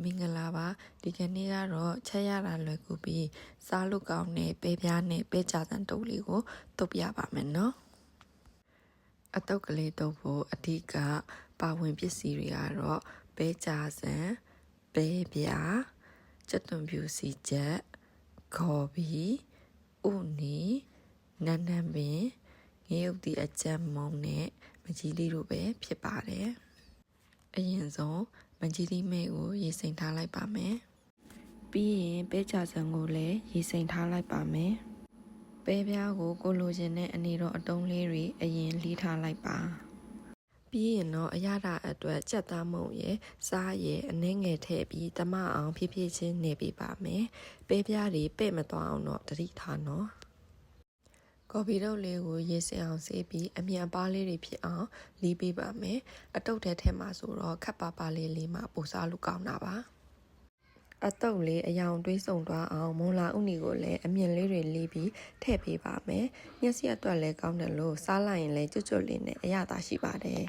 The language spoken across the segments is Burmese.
မင်္ဂလာပါဒီကနေ့ကတော့ချက်ရတာလွယ်ကူပြီးစားလို့ကောင်းတဲ့ပဲပြားနဲ့ပဲကြစံတုပ်လေးကိုတုပ်ပြပါမယ်နော်အတုပ်ကလေးတုပ်ဖို့အဓိကပါဝင်ပစ္စည်းတွေကတော့ပဲကြစံပဲပြားချက်သွန်ဖြူစီချက်ခေါ်ပြီးဥနီနန်းနန်းပင်ငရုတ်တီအကြက်မုံနဲ့မကြီးလေးတို့ပဲဖြစ်ပါတယ်အရင်ဆုံးမကြီးလေးမဲကိုရေစိမ်ထားလိုက်ပါမယ်ပြီးရင်ပဲကြစံကိုလည်းရေစိမ်ထားလိုက်ပါမယ်ပဲပြားကိုကိုလိုချင်တဲ့အနေတော်အတုံးလေးတွေအရင်လှီးထားလိုက်ပါပြီးရင်တော့အရသာအတွက်ကြက်သားမုံရဲ့စားရဲ့အနှဲငယ်ထည့်ပြီးတမအောင်ဖြည်းဖြည်းချင်းနေပေးပါမယ်ပဲပြားတွေပဲ့မသွားအောင်တော့တတိထားနော်ကော်ဖီတုပ်လေးကိုရေစင်အောင်ဆေးပြီးအမြန်ပါးလေးတွေဖြစ်အောင်လီးပေးပါမယ်အတုပ်ထဲမှာဆိုတော့ခပ်ပါပါလေးမှပိုစားလို့ကောင်းတာပါအတုပ်လေးအယောင်တွေးဆုံသွားအောင်မွန်လာဥနီကိုလည်းအမြင့်လေးတွေလီးပြီးထည့်ပေးပါမယ်ညက်စီအတွက်လည်းကောင်းတယ်လို့စားလိုက်ရင်လည်းကျွတ်လေးနဲ့အရသာရှိပါတယ်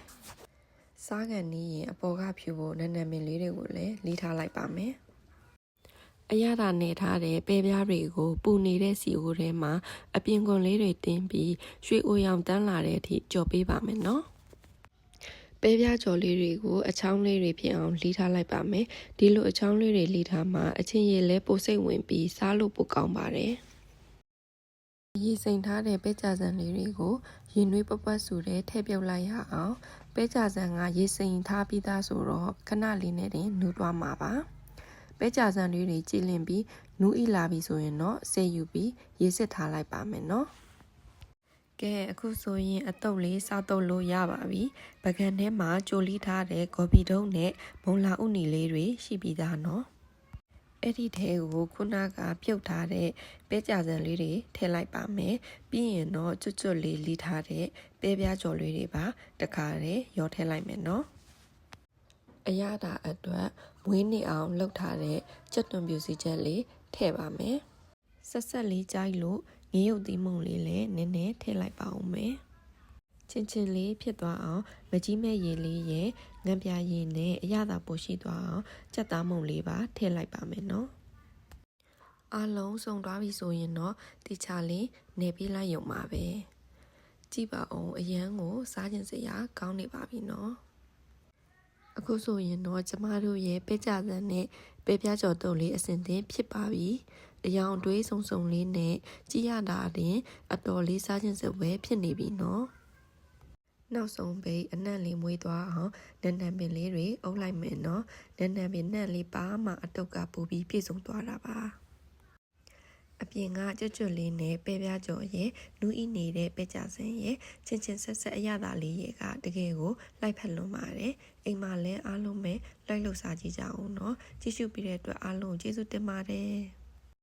စားကန်နီးရင်အပေါ်ကဖြူဖို့နန်းနန်းမင်းလေးတွေကိုလည်းလီးထားလိုက်ပါမယ်အရသာနေထားတဲ့ပဲပြားတွေကိုပူနေတဲ့စီအိုထဲမှာအပြင်ကွန်လေးတွေတင်းပြီးရွှေအိုရောင်တန်းလာတဲ့အထိကြော်ပေးပါမယ်နော်ပဲပြားကြော်လေးတွေကိုအချောင်းလေးတွေဖြစ်အောင်လှီးထားလိုက်ပါမယ်ဒီလိုအချောင်းလေးတွေလှီးထားမှအချင်းရည်လဲပိုစိတ်ဝင်ပြီးစားလို့ပိုကောင်းပါတယ်ရေစိမ်ထားတဲ့ပဲကြစံလေးတွေကိုရေနွေးပပွက်စုတဲ့ထည့်ပြုတ်လိုက်ရအောင်ပဲကြစံကရေစိမ်ထားပြီးသားဆိုတော့ခဏလေးနဲ့တင်နူးသွားမှာပါပဲကြစံလေးတွေကြည်လင်ပြီးနူးဤလာပြီဆိုရင်တော့ဆေးယူပြီးရေစစ်ထားလိုက်ပါမယ်နော်ကဲအခုဆိုရင်အတုပ်လေးစားတုပ်လို့ရပါပြီပကံထဲမှာကြိုလီထားတဲ့ဂေါ်ဘီတုံးနဲ့မုံလာဥနီလေးတွေရှိပြီးသားနော်အဲ့ဒီထဲကိုခုနကပြုတ်ထားတဲ့ပဲကြစံလေးတွေထည့်လိုက်ပါမယ်ပြီးရင်တော့ကျွတ်လေးလီးထားတဲ့ပဲပြားကြော်လေးတွေပါတခါတည်းရောထည့်လိုက်မယ်နော်အရသာအတွက်မွေးနေအောင်လှုပ်ထားတဲ့ချက်သွန်ပြူစီချက်လေးထည့်ပါမယ်ဆက်လေးကြိုက်လို့ငရုတ်သီးမုံလေးလည်းနည်းနည်းထည့်လိုက်ပါဦးမယ်ချင်းလေးဖြစ်သွားအောင်မကြီးမဲ့ရေလေးရဲ့ငံပြာရည်နဲ့အရသာပိုရှိသွားအောင်ချက်သားမုံလေးပါထည့်လိုက်ပါမယ်နော်အားလုံးစုံသွားပြီဆိုရင်တော့တိချလေးနေပေးလိုက်ရုံပါပဲကြည့်ပါဦးအရန်ကိုစားခြင်းစရာကောင်းနေပါပြီနော်အခုဆိုရင်တော့ကျမတို့ရဲ့ပဲကြစံနဲ့ပဲပြားကြော်တုပ်လေးအစင်သင်းဖြစ်ပါပြီအယောင်တွေးစုံလေးနဲ့ကြည့်ရတာတင်အတော်လေးစားခြင်းစပွဲဖြစ်နေပြီနော်နောက်ဆုံးပိတ်အနံ့လေးမွေးသွားအောင်နန်းနန်းပင်လေးတွေအုပ်လိုက်မယ်နော်နန်းနန်းပင်နံ့လေးပါမှအတုပ်ကပူပြီးပြည့်စုံသွားတာပါအပြင်ကကျွတ်လေးနဲ့ပဲပြားကြော်ရဲ့နူးဤနေတဲ့ပဲကြစံရဲ့ချင်းဆက်အရသာလေးရဲ့ကတကယ်ကိုလိုက်ဖက်လွန်ပါတယ်အိမ်မှာလည်းအားလုံးပဲလိုက်လို့စားကြည့်ကြအောင်နော်ကြည့်ရှုပြီးတဲ့အတွက်အားလုံးကျေးဇူးတင်ပါတယ်